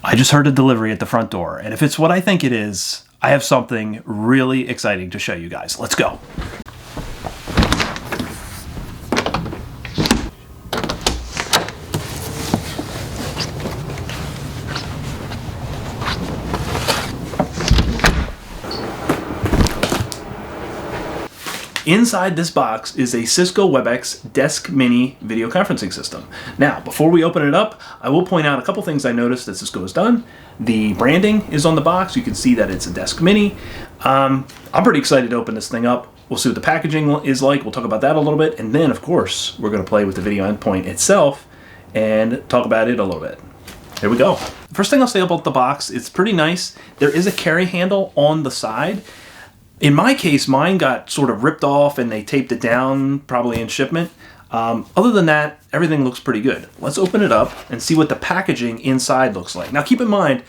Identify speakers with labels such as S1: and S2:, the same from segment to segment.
S1: I just heard a delivery at the front door, and if it's what I think it is, I have something really exciting to show you guys. Let's go. Inside this box is a Cisco Webex Desk Mini video conferencing system. Now, before we open it up, I will point out a couple things I noticed that Cisco has done. The branding is on the box. You can see that it's a Desk Mini. I'm pretty excited to open this thing up. We'll see what the packaging is like. We'll talk about that a little bit. And then, of course, we're going to play with the video endpoint itself and talk about it a little bit. Here we go. First thing I'll say about the box, it's pretty nice. There is a carry handle on the side. In my case, mine got sort of ripped off and they taped it down, probably in shipment. Other than that, everything looks pretty good. Let's open it up and see what the packaging inside looks like. Now, keep in mind,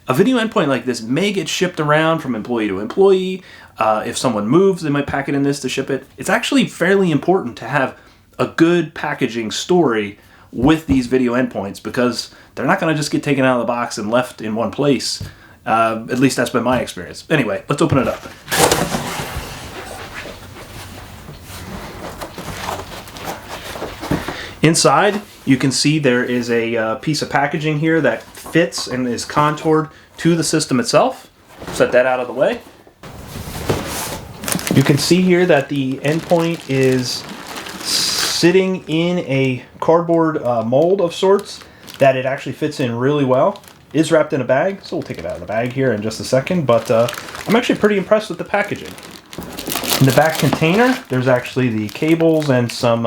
S1: a video endpoint like this may get shipped around from employee to employee. If someone moves, they might pack it in this to ship it. It's actually fairly important to have a good packaging story with these video endpoints because they're not going to just get taken out of the box and left in one place. At least that's been my experience. Anyway, let's open it up. Inside, you can see there is a piece of packaging here that fits and is contoured to the system itself. Set that out of the way. You can see here that the endpoint is sitting in a cardboard mold of sorts that it actually fits in really well. It is wrapped in a bag, so we'll take it out of the bag here in just a second, but I'm actually pretty impressed with the packaging. In the back container, there's actually the cables and some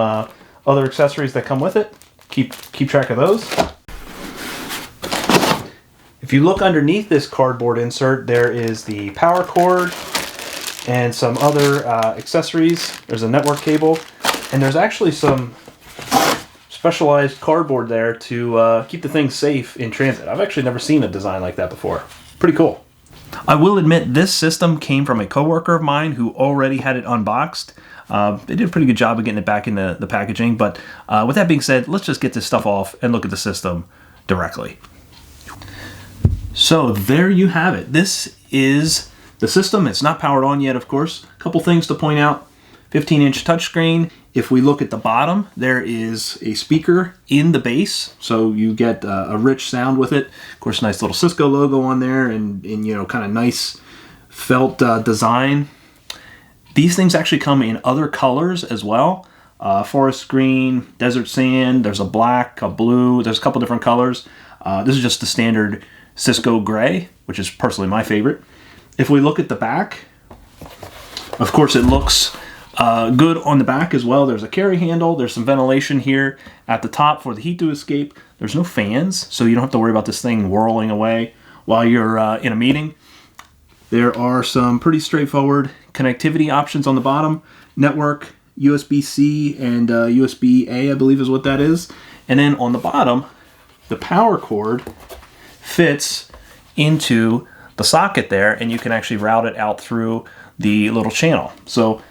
S1: other accessories that come with it. Keep track of those. If you look underneath this cardboard insert, there is the power cord and some other accessories. There's a network cable, and there's actually some specialized cardboard there to keep the thing safe in transit. I've actually never seen a design like that before. Pretty cool. I will admit this system came from a coworker of mine who already had it unboxed. They did a pretty good job of getting it back in the packaging, but with that being said, let's just get this stuff off and look at the system directly. So there you have it. This is the system. It's not powered on yet, of course. A couple things to point out. 15-inch touchscreen. If we look at the bottom, there is a speaker in the base, so you get a rich sound with it. Of course, nice little Cisco logo on there, and you know, kind of nice felt design. These things actually come in other colors as well. Forest green, desert sand, there's a black, a blue, there's a couple different colors. This is just the standard Cisco gray, which is personally my favorite. If we look at the back, of course it looks good on the back as well. There's a carry handle, there's some ventilation here at the top for the heat to escape. There's no fans, so you don't have to worry about this thing whirling away while you're in a meeting. There are some pretty straightforward connectivity options on the bottom. Network, USB-C, and USB-A, I believe is what that is. And then on the bottom, the power cord fits into the socket there, and you can actually route it out through the little channel. So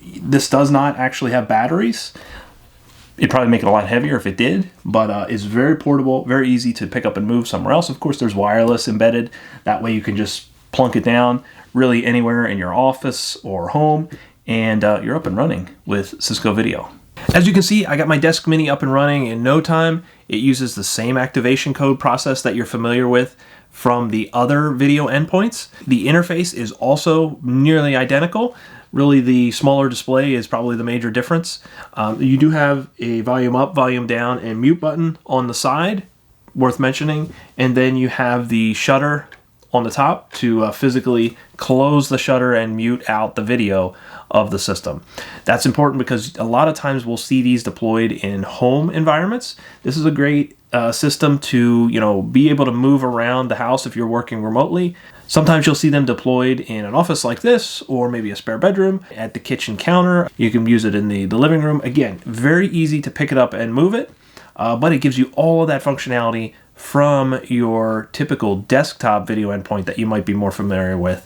S1: this does not actually have batteries. It'd probably make it a lot heavier if it did, but it's very portable, very easy to pick up and move somewhere else. Of course, there's wireless embedded. That way you can just plunk it down really anywhere in your office or home, and you're up and running with Cisco Video. As you can see, I got my Desk Mini up and running in no time. It uses the same activation code process that you're familiar with from the other video endpoints. The interface is also nearly identical. Really, the smaller display is probably the major difference. You do have a volume up, volume down, and mute button on the side, worth mentioning. And then you have the shutter on the top to physically close the shutter and mute out the video of the system. That's important because a lot of times we'll see these deployed in home environments. This is a great system to, you know, be able to move around the house if you're working remotely. Sometimes you'll see them deployed in an office like this, or maybe a spare bedroom, at the kitchen counter. You can use it in the living room. Again, very easy to pick it up and move it, but it gives you all of that functionality from your typical desktop video endpoint that you might be more familiar with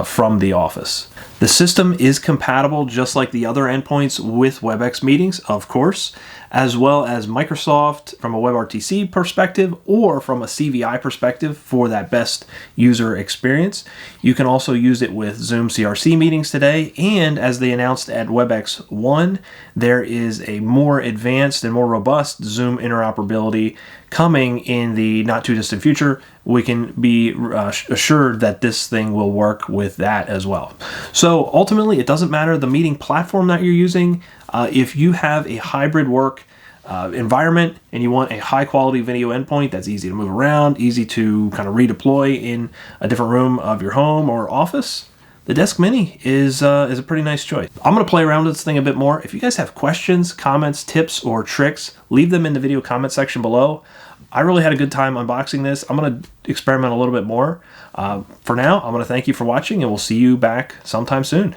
S1: from the office. The system is compatible, just like the other endpoints, with WebEx meetings, of course. as well as Microsoft from a WebRTC perspective or from a CVI perspective for that best user experience. You can also use it with Zoom CRC meetings today, and as they announced at WebEx 1, there is a more advanced and more robust Zoom interoperability coming in the not too distant future. We can be assured that this thing will work with that as well. So ultimately, it doesn't matter the meeting platform that you're using. If you have a hybrid work environment and you want a high quality video endpoint that's easy to move around, easy to kind of redeploy in a different room of your home or office, the Desk Mini is a pretty nice choice. I'm going to play around with this thing a bit more. If you guys have questions, comments, tips, or tricks, leave them in the video comment section below. I really had a good time unboxing this. I'm going to experiment a little bit more. For now, I'm going to thank you for watching, and we'll see you back sometime soon.